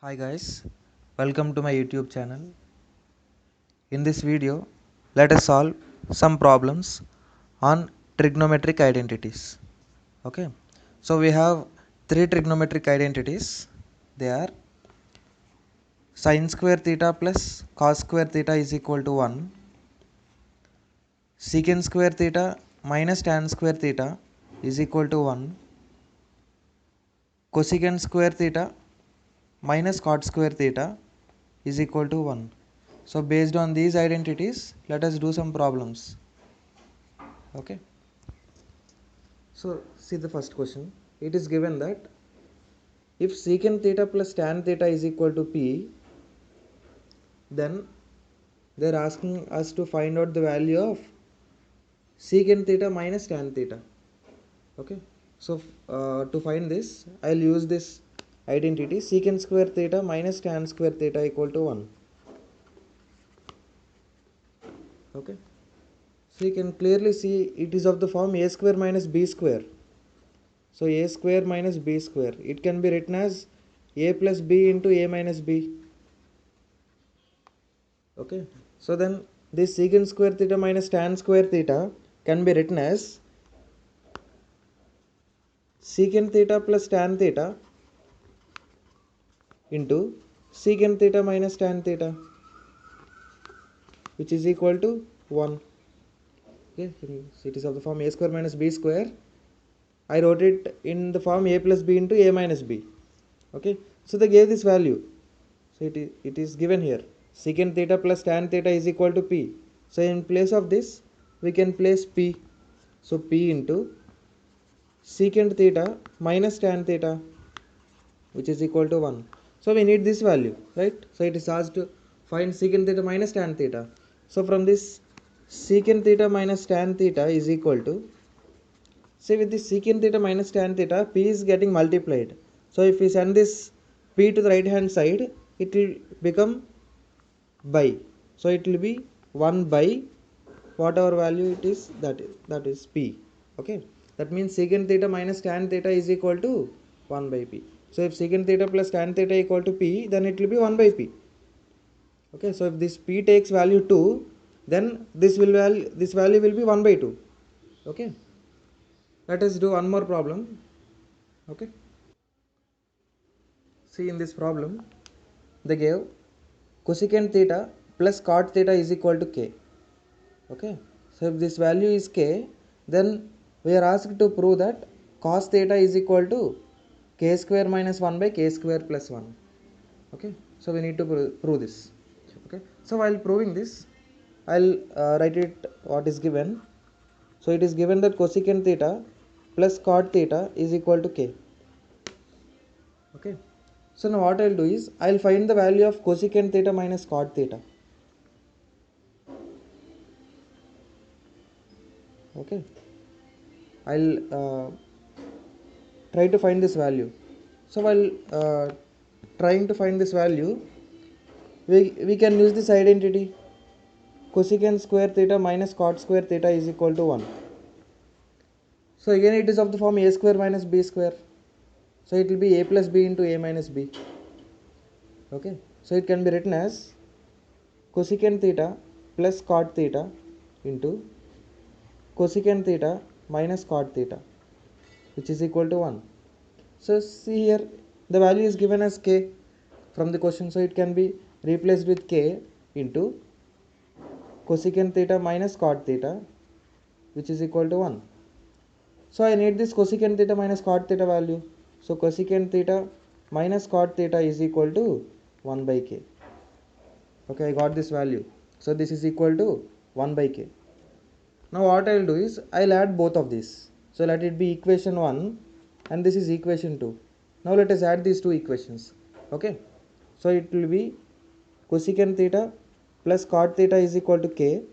Hi guys, welcome to my YouTube channel. In this video, let us solve some problems on trigonometric identities. Okay, so we have three trigonometric identities. They are sin square theta plus cos square theta is equal to 1, secant square theta minus tan square theta is equal to 1, cosecant square theta minus cot square theta is equal to 1. So based on these identities, let us do some problems. Okay. So see the first question. It is given that if secant theta plus tan theta is equal to P, then they are asking us to find out the value of secant theta minus tan theta. Okay. So to find this, I will use this identity secant square theta minus tan square theta equal to 1. Okay. So you can clearly see it is of the form a square minus b square. So a square minus b square. It can be written as a plus b into a minus b. Okay. So then this secant square theta minus tan square theta can be written as secant theta plus tan theta into secant theta minus tan theta, which is equal to 1. Okay. It is of the form a square minus b square. I wrote it in the form a plus b into a minus b. Okay. So they gave this value. So it is given here. Secant theta plus tan theta is equal to P. So in place of this, we can place P. So P into secant theta minus tan theta, which is equal to 1. So we need this value, right? So it is asked to find secant theta minus tan theta. So from this, secant theta minus tan theta is equal to, say with this secant theta minus tan theta, P is getting multiplied. So if we send this P to the right hand side, it will become by. So it will be 1 by whatever value it is, that is P. Okay. That means secant theta minus tan theta is equal to 1 by P. So if secant theta plus tan theta equal to P, then it will be 1 by P. Okay. So if this P takes value 2, then this value will be 1 by 2. Okay. Let us do one more problem. Okay. See in this problem, they gave cosecant theta plus cot theta is equal to k. Okay. So if this value is k, then we are asked to prove that cos theta is equal to k square minus 1 by k square plus 1. Okay. So we need to prove this. Okay. So while proving this, I'll write it what is given. So it is given that cosecant theta plus cot theta is equal to k. Okay. So now what I'll do is I'll find the value of cosecant theta minus cot theta. Okay. I'll try to find this value. So while trying to find this value, we can use this identity cosecant square theta minus cot square theta is equal to 1. So again it is of the form a square minus b square. So it will be a plus b into a minus b. Okay. So it can be written as cosecant theta plus cot theta into cosecant theta minus cot theta, which is equal to 1. So see here, the value is given as k from the question, so it can be replaced with k into cosecant theta minus cot theta, which is equal to 1. So I need this cosecant theta minus cot theta value. So cosecant theta minus cot theta is equal to 1 by k. Okay, I got this value. So this is equal to 1 by k. Now what I will do is I will add both of these. So let it be equation 1 and this is equation 2. Now let us add these two equations. Okay. So it will be cosecant theta plus cot theta is equal to k.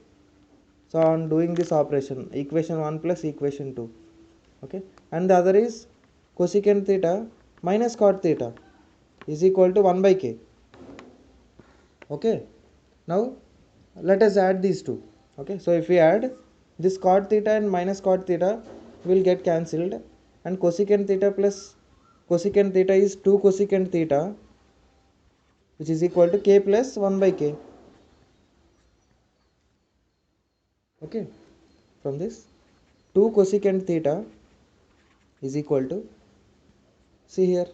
So I am doing this operation, equation 1 plus equation 2. Okay. And the other is cosecant theta minus cot theta is equal to 1 by k. Okay. Now let us add these two. Okay. So if we add, this cot theta and minus cot theta will get cancelled, and cosecant theta plus cosecant theta is 2 cosecant theta which is equal to k plus 1 by k. Okay, from this 2 cosecant theta is equal to, see here,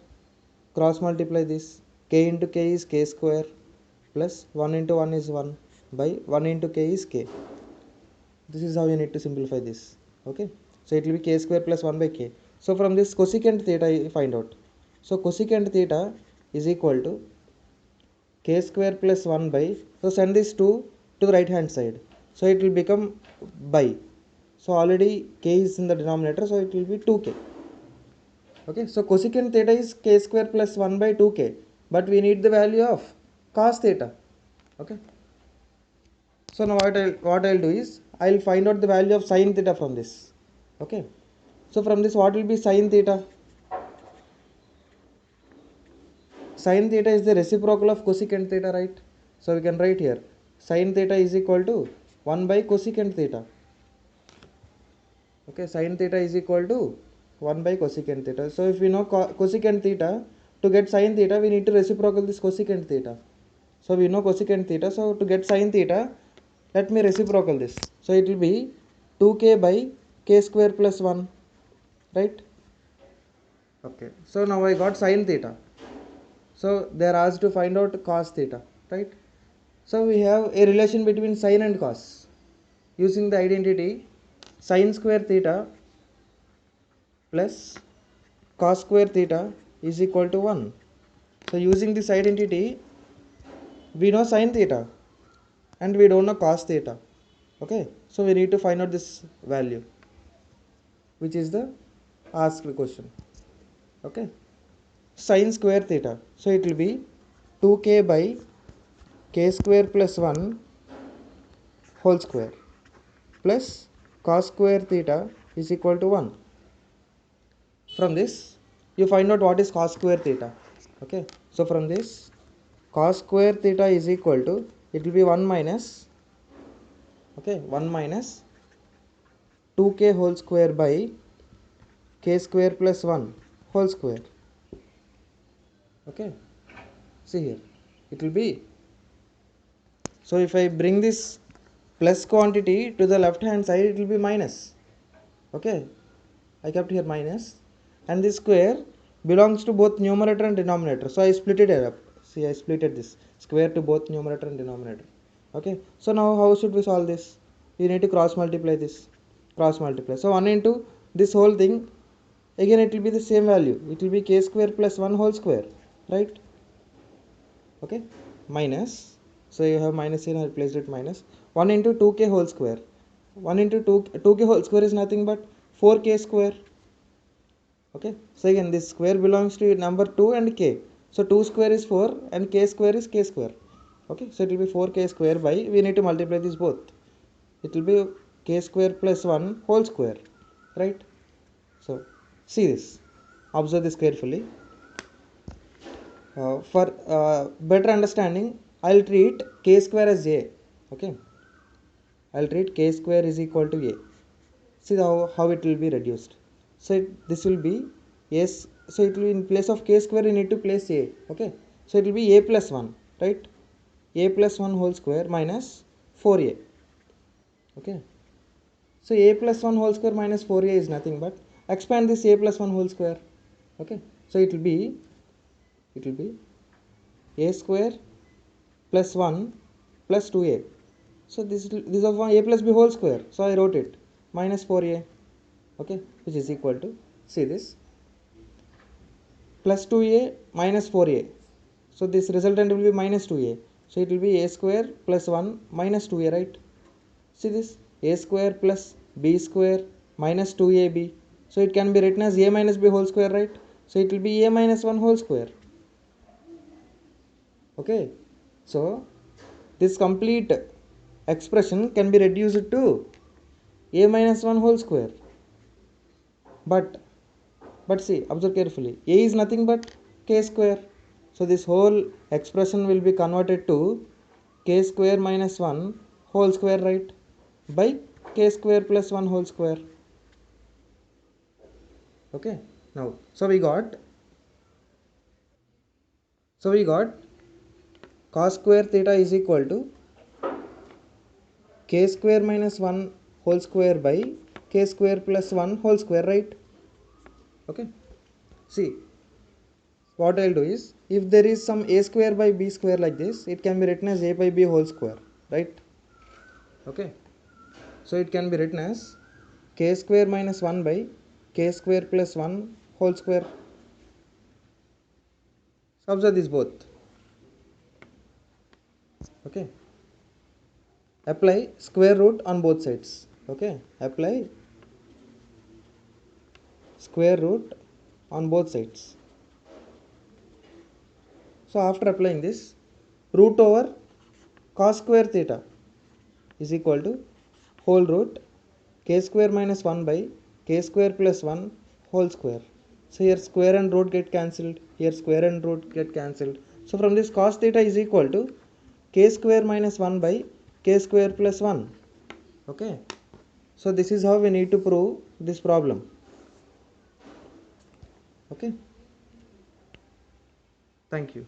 cross multiply this, k into k is k square plus 1 into 1 is 1 by 1 into k is k. This is how you need to simplify this. Okay, so it will be k square plus 1 by k. So from this cosecant theta you find out. So cosecant theta is equal to k square plus 1 by, so send this 2 to the right hand side, so it will become by, so already k is in the denominator, so it will be 2k. Okay, so cosecant theta is k square plus 1 by 2k, but we need the value of cos theta. Okay, so now what I'll do is I'll find out the value of sin theta from this. Okay, so from this what will be sin theta? Sin theta is the reciprocal of cosecant theta, right? So we can write here sin theta is equal to 1 by cosecant theta. Okay, sin theta is equal to 1 by cosecant theta. So if we know cosecant theta, to get sin theta we need to reciprocal this cosecant theta. So we know cosecant theta, so to get sin theta, let me reciprocal this. So it will be 2k by k square plus 1, right? Okay, so now I got sin theta. So they are asked to find out cos theta, right? So we have a relation between sin and cos. Using the identity sin square theta plus cos square theta is equal to 1. So using this identity, we know sin theta and we don't know cos theta. Okay, so we need to find out this value, which is the asked question. Okay, sin square theta, so it will be 2k by k square plus 1 whole square plus cos square theta is equal to 1. From this you find out what is cos square theta. Okay, so from this cos square theta is equal to, it will be 1 minus, okay, 1 minus 2k whole square by k square plus 1 whole square. Okay, see here it will be, so if I bring this plus quantity to the left hand side, it will be minus. Okay, I kept here minus, and this square belongs to both numerator and denominator, so I split it up. See, I splitted this square to both numerator and denominator. Okay, so now how should we solve this? We need to cross multiply this, cross multiply. So 1 into this whole thing, again it will be the same value, it will be k square plus 1 whole square, right? Okay, minus, so you have minus here, I placed it minus 1 into 2k whole square. 1 into 2k whole square is nothing but 4k square. Okay, so again this square belongs to number 2 and k, so 2 square is 4 and k square is k square. Okay, so it will be 4k square by, we need to multiply this both, it will be k square plus 1 whole square, right? So see this, observe this carefully. For better understanding, I'll treat k square as a. Okay, I'll treat k square is equal to a. See how it will be reduced. So this will be yes, so it will be in place of k square you need to place a. Okay, so it will be a plus 1, right? A plus 1 whole square minus 4a. Okay, so a plus 1 whole square minus 4a is nothing but, expand this a plus 1 whole square. Okay, so it will be a square plus 1 plus 2a. So this is of a plus b whole square, so I wrote it minus 4a. Okay, which is equal to, see this, plus 2a minus 4a, so this resultant will be minus 2a, so it will be a square plus 1 minus 2a, right? See this, a square plus b square minus 2ab, so it can be written as a minus b whole square, right? So it will be a minus 1 whole square. Okay, so this complete expression can be reduced to a minus 1 whole square, but see, observe carefully, a is nothing but k square, so this whole expression will be converted to k square minus 1 whole square, right, by k square plus 1 whole square. Okay, now so we got cos square theta is equal to k square minus 1 whole square by k square plus 1 whole square, right? Okay. See, what I'll do is, if there is some a square by b square like this, it can be written as a by b whole square, right? Okay. So it can be written as k square minus 1 by k square plus 1 whole square. So observe this both. Okay. Apply square root on both sides. Okay. Apply square root on both sides. So after applying this, root over cos square theta is equal to whole root k square minus 1 by k square plus 1 whole square. So here square and root get cancelled, here square and root get cancelled. So from this cos theta is equal to k square minus 1 by k square plus 1. Okay. So this is how we need to prove this problem. Okay. Thank you.